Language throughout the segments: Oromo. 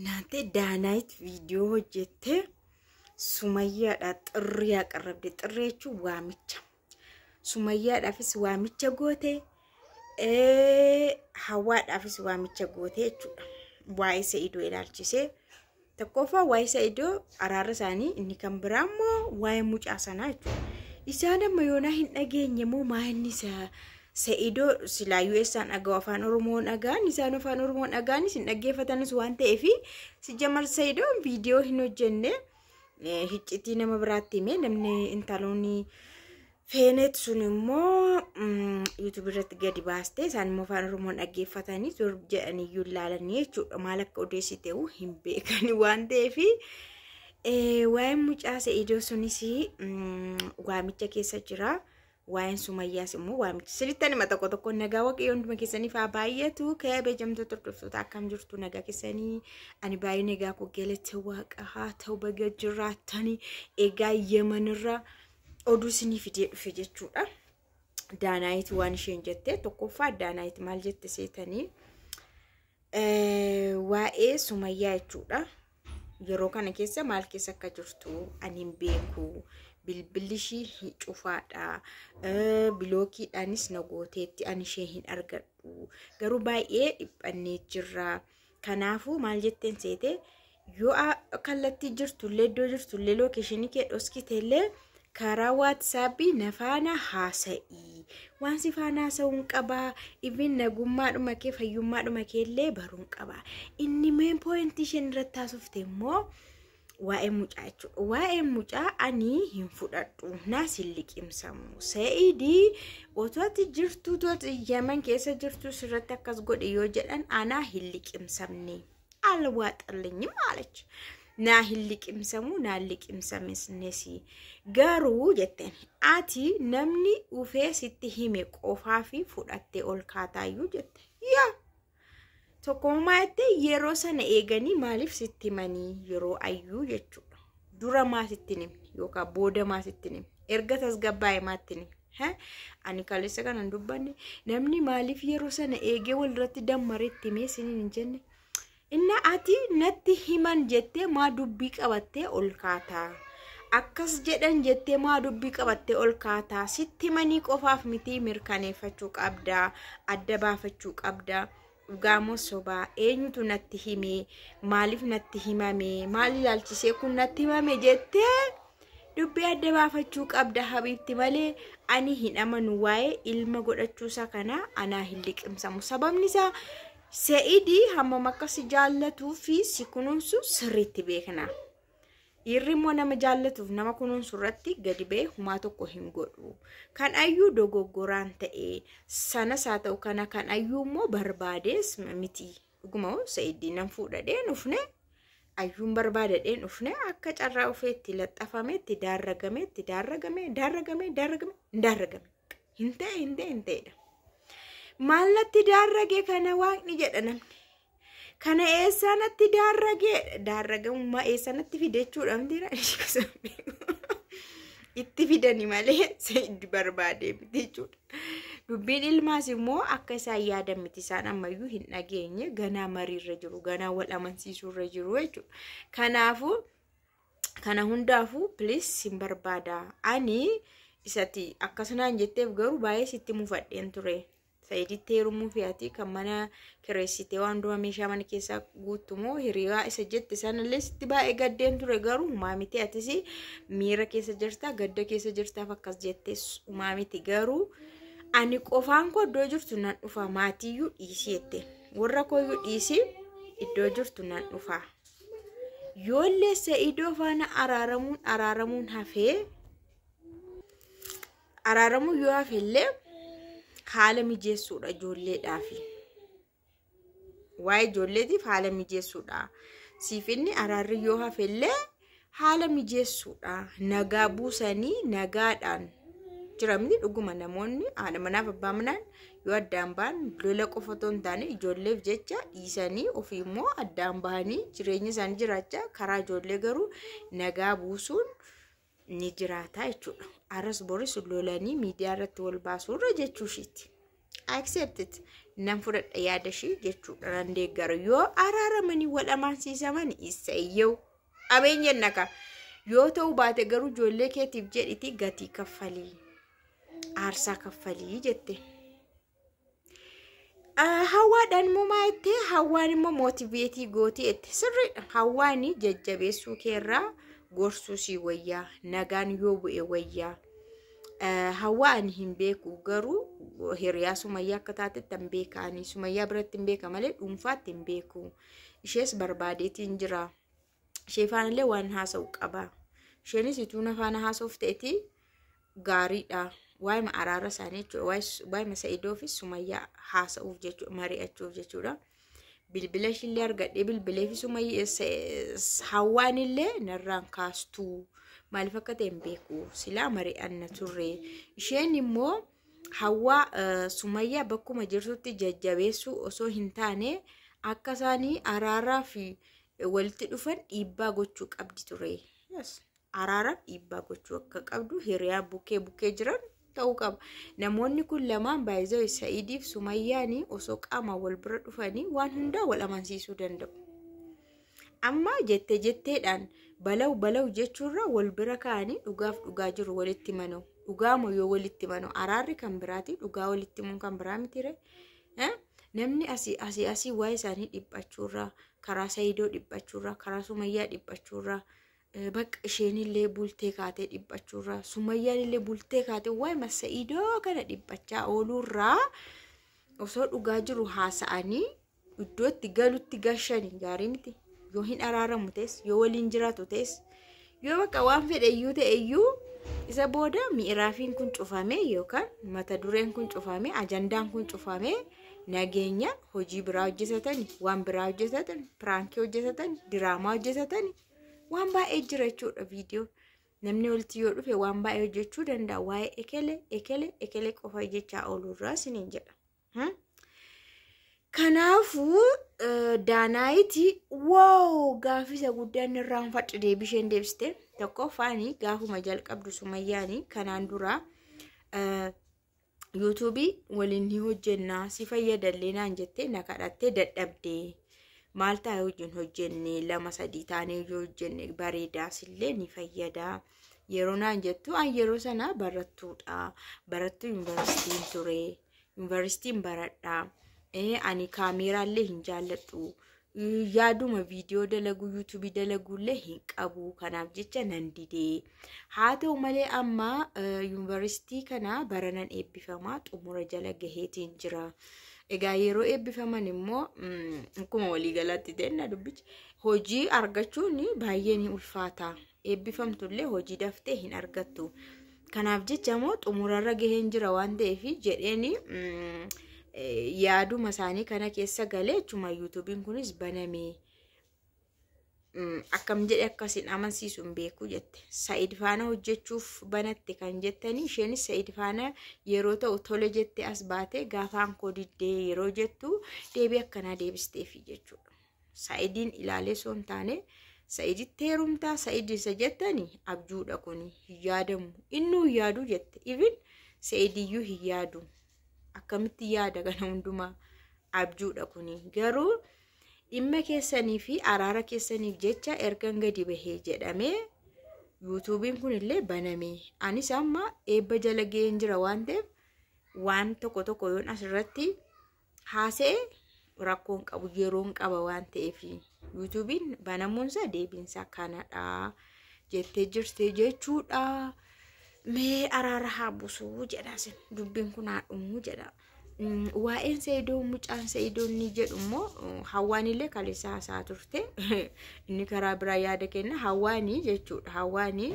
Naante daanaayit viidiyoo hojjette Sumayyaadha xirriyaa qarrabde xirree jechuun waamicha. Sumayyaadhaafis waamicha goote Hawaadhaafis waamicha goote jechuudha. Waa'ee Sa'idoo ilaalchisee tokkoffaa waa'ee Sa'idoo araara isaanii inni kan biraa immoo waa'ee mucaa sanaa jechuudha. Isaan amma yoonaa hin dhageenye moo maa'inni Sa'idoo silaa USaan dhagaa afaan Oromoon dhagaan isaan afaan Oromoon dhagaanis hin dhaggeeffatanis waan ta'eef si Jamal Sa'idoo viidiyoo hin hojjenne hiccitii nama biraatti himee namni intaloonni feenet sun immoo YouTube irratti gadi baaste isaan immoo afaan Oromoon dhaggeeffatanii dur jedhanii iyyuu ilaalanii jechuudha. Maal akka odeessite hin beekani waan ta'eef waa'ee mucaa Sa'idoo sunis waamicha keessa jira. Waa'een Sumayyaas immoo waamicha sirriitti mata tokko nagaa waaqayyo hunduma keessanii faa baay'atu ka'ee beejamtoo tordoftoota akkam jirtu nagaa keessanii ani baay'ee nagaa koo galata waaqa haa ta'u baga jiraatanii egaa Yemenirra oduu isinii fidee dhufe jechuudha. Daanaayit waan isheen jette tokkoffaa Daanaayit maal jette seetanii waa'ee Sumayyaa jechuudha. Yeroo kana keessa maal keessa akka jirtu ani hin beeku. Bilbilishii cufaadha bilookiidhaanis nagooteetti ani ishee hin argadhu garuu baay'ee dhiphannee jirra. Kanaafuu maal jetteen seete yoo kallattii jirtullee iddoo jirtullee lookeeshinii kee dhoskiteellee karaa WhatsAppii nafaana haasa'ii waan si faana haasa'uun qabaa even nagummaadhuma kee fayyummaadhuma keellee baruun qabaa. Inni main point isheen irratti haasofte immoo waa'ee mucaa jechuudha. Waa'ee mucaa ani hin fudhadhu naas hin liqimsamu. Sa'idii otoo jirtu Yemen keessa jirtu sirratti akkas godhe yoo jedhan anaa hin liqimsamne alwaaxallinyi maalachi naa hin liqimsamu naa liqimsamesnesi garuu jetteen ati namni ufee sitti hime qofaa fi fudhattee ol kaataayyuu jette yaa tokkummaatti yeroo sana eeganii maaliif sitti himanii yeroo ayyuu jechuudha. Dura maasitti nimni yookaan booda maasitti nimni erga tasgabbaa'ee maatti nimni ani kaleessa kanan dubbanne namni maaliif yeroo sana eegee walirratti dammareetti himee siniin hin jenne inna ati natti himan jettee maa dubbii qabattee ol kaataa akkas jedhan jettee maa dubbii qabattee ol kaataa sitti himanii qofaaf miti mirkaneeffachuu qabdaa adda baafachuu qabdaa. Gamos soba eenyutu natti hime maaliif natti himame maal ilaalchisee kun natti himame jettee dubbii adda baafachuu qabda habiibti malee ani hin amanu waa'ee ilma godhachuusaa kana anaa hin liqimsamu. Sababni isaa Sa'idii hammam akka si jaallatuu fi si kunuunsu sirriitti beekna. Irri immoo nama jaallatuuf nama kunuunsu irratti gadi ba'ee humaa tokko hin godhu. Kan ayyuu dogoggoraan ta'e sanas haa ta'u kana kan ayyuu immoo barbaadees miti. Dhuguma Sa'idii nan fuudhadhee dhufne ayyuun barbaadadhee dhufne akka carraa ufeetti laxxafameetti daarragame hin ta'edha. Maal natti daarrage kana waaqni jedha namni. Kana eessanatti daarragamummaa eessanatti fidechuudha mitiira itti fidani malee Sa'idii barbaadee miti jechuudha. Dubbiin ilmaas immoo akka isaan yaadan miti isaan ammayyuu hin dhageenye ganaa mariirra jiru ganaa wal amansiisuurra jiru jechuudha. Kanaafuu kana hundaafuu please sin barbaada ani isatti akkasanaan jetteef garuu baay'ee sitti mufadheen ture. Sa'idii heerumuu fi ati kan mana kireessitee waan du'a meeshaa mana keessaa guutumoo hiriyaa isa jette sanallee sitti baay'ee gaddeen ture garuu maamiti atis miira keessa jirta gadda keessa jirtaaf akkas jettes maamiti garuu ani qofaan koo iddoo jirtu nan dhufa maatiiyyuu dhiisii jette warra kooyyuu dhiisii iddoo jirtu nan dhufa yoollee Sa'idoo faana araaramuun hafee araaramuu yoo hafellee haala mijeessuudha ijoolleedhaaf. Waa'ee ijoolleetiif haala mijeessuudha. Siif inni araarri yoo hafellee haala mijeessuudha. Nagaa buusanii nagaadhaan jiramni dhuguma namoonni haadha manaaf abbaa manaan yoo addaan ba'an lola qofa otoo hin taane ijoolleef jecha dhiisanii ofii immoo addaan bahanii jireenya isaanii jiraachaa karaa ijoollee garuu nagaa buusuun ni jiraata jechuudha. Aras boris lolanii miidiyaa irratti wal baasuurra jechuushiiti. I accept it. nan fudhadha yaada ishii jechuudha nan deeggara yoo araaramanii wal amansiisaman isayyoo abeen jennaka yoo ta'u baate garuu ijoollee keetiif jedhiti gatii kaffalii aarsaa kaffalii jette hawaadhaan immoo maayittee hawaan immoo mootiveetii gootii itti sirriidha hawaani jajjabeessuu keerraa gorsuu si wayyaa nagaan yoo bu'e wayyaa hawaan hin beeku garuu hiriyaa Sumayyaa akka taatetti hin beekani Sumayyaa biratti hin beeka malee dhuunfaatti hin beeku ishees barbaadeetiin jira ishee faanillee waan haasa'u qaba isheenis ituun afaan haasa'uuf ta'eeti gaariidha waa'ee araara isaanii jechuudha waa'ee Sa'iidoo fi Sumayyaa haasa'uuf jechuudha mari'achuuf jechuudha bilbila ishillee argadhee bilbilee fi Sumayyaa hawaanillee narraan kaastuu maaliif akka ta'e hin beeku silaa mari'anna turre isheen immoo hawaa Sumayyaa bakkuma jirtutti jajjabeessuu osoo hin taane akka isaanii araaraa fi walitti dhufan dhiibbaa gochuu qabdi ture araara dhiibbaa gochuu akka qabdu hiriyaa bukkee jiran ta'uu qaba namoonni kun lamaan baay'ee Sa'iidiif Sumayyaanii osoo qaama wal bira dhufanii waan hundaa wal amansiisuu danda'u amma jetteedhaan balaw jechuurra wal bira kaanii dhugaaf dhugaa jiru walitti manoo dhugaamo yoo walitti manoo araarri kan biraati dhugaa walitti mun kan biraa mitire namni asii waa'ee isaanii dhiphachuurra karaa Sa'iidoo dhiphachuurra karaa Sumayyaa dhiphachuurra bakka isheenillee bultee kaatee dhiphachuurra Sumayyaanillee bultee kaatee waa'ee Sa'iidoo kana dhiphachaa ooluurraa osoo dhugaa jiru haasa'anii iddootti galutti gashanii gaarii miti yoo hin araaramu ta'es yoo waliin jiraatu ta'es yoo bakka waan fedhe iyyuu ta'e iyyuu isa booda mi'raafiin kun cufame yookaan mata dureen kun cufame ajandaan kun cufame nageenya hojii biraa hojjetatani waan biraa hojjetatani piraankii hojjetatani diraamaa hojjetatani waan baay'ee jira jechuudha viidiyoo namni walitti yoo dhufe waan baay'ee hojjechuu danda'a waa'ee ekele qofa jechaa oolurraa siniin jedha kanaafu daanaayiti wow gaafisa guddaan irraan fadhi deebisheen deebiste tokkoffaanii gaafuma jalqabdu Sumayyaanii kanaan dura YouTube waliin ni hojjennaa si fayyadallee naan jettee na kadhattee dadhabdee maal taa'ee wajjin hojjenne 2-3 taanee hojjenne bareedaas illee ni fayyada yeroo naan jettu an yeroo sana barattuudha barattuu yuunivarsiitiin ture yuunivarsiitiin baradhaa ani kaameeraallee hin jaalladhu yaaduma viidiyoo dalagu YouTube dalaguullee hin qabu kanaaf jecha nan didee haa ta'u malee amma yuunivarsiitii kana baranan eebbifamaa xumura jala gaheetiin jira egaa yeroo eebbifaman immoo akkuma walii galaatti ta'enna dubbichi hojii argachuun baay'ee ni ulfaata eebbifamtullee hojii daftee hin argattu kanaaf jecha immoo xumurarra gaheen jira waan ta'eef jedheeni yaaduma isaanii kana keessa galee chuma YouTubein kunis baname akkam jedhe akkasin amansiisu hin beeku jette Sa'iid faana hojjechuuf banatte kan jettanii isheenis Sa'iid faana yeroo ta'u tole jette as baate gaafaan koo diddee yeroo jettu deebii akkanaa deebisteefi jechuudha Sa'iidin ilaalee soon taane Sa'iiditti heerumtaa Sa'iid isa jettanii abjuudha kun hin yaadamu innuu hin yaadu jette even Sa'iidiyyuu hin yaadu akkamitti yaada kana hundumaa abjuudha kun garuu dhimma keessanii fi araara keessaniif jecha ergan gadi bahee jedhamee YouTubein kun illee baname anis amma eebba jala ga'een jira waan ta'eef waan tokko yoon asirratti haasa'e rakkoon qabu yeroon qaba waan ta'eef YouTubein banamuunsa deebiinsa kanadha jettee jirte jechuudha mee araara haa busuu jedhasin dubbiin kun haa dhumuu jedha waa'een Sa'iidoo mucaan Sa'iidoonni jedhu immoo hawaanillee kaleessa haasaa turte inni karaa biraa yaada kenna hawaanii jechuudha hawaanii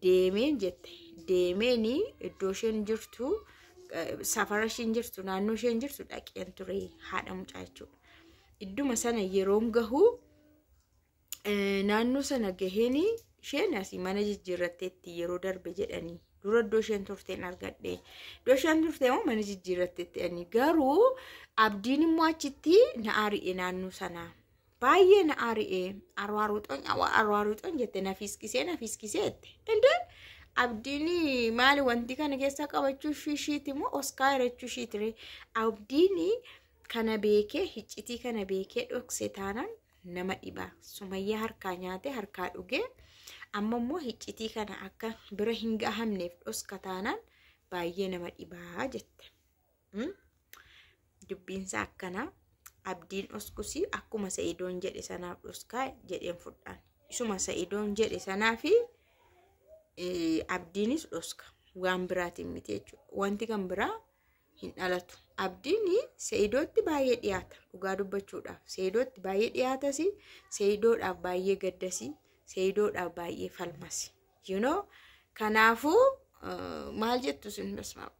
deemeen jette deemeeni iddoo isheen jirtu safara isheen jirtu naannoo isheen jirtu dhaqeen ture haadha mucaa jechuudha idduma sana yeroon gahu naannoo sana gaheeni isheen asii mana jijjiirratteetti yeroo darbe jedhanii dura iddoo isheen turteen argadhe iddoo isheen turte immoo mana jijjiirratteetti ani garuu abdiin immoo achitti na ari'e naannoo sana baay'ee na ari'e arwaaruuxoon jette na fiiskisee inde abdiin maali wanti kana keessa qabachuu ishiiti moo Oskaar jechuu ishiitire. Abdiin kana beekee hiccitii kana beekee dhokse taanaan nama dhibaa. Sumayyaa harkaa nyaate harkaa dhugee amma immoo hiccitii kana akka bira hin gahamneef dhoska taanaan baay'ee nama dhibaa jette. Dubbiinsa akkana abdiin oskusii akkuma Sa'idoon jedhe sanaaf dhoskaa jedheen fudhaan. Isuma Sa'idoon jedhe sanaafi abdiinis dhoska waan biraatiin miti jechuudha. Wanti kan biraa hin dhalatu. Abdiin Sa'idootti baay'ee dhiyaata dhugaa dubbachuudhaaf. Sa'idootti baay'ee dhiyaatasi, Sa'idoodhaaf baay'ee gaddasi, Sa'idoodhaaf baay'ee falmasi. Kanaafuu maal jettu sin basmaa?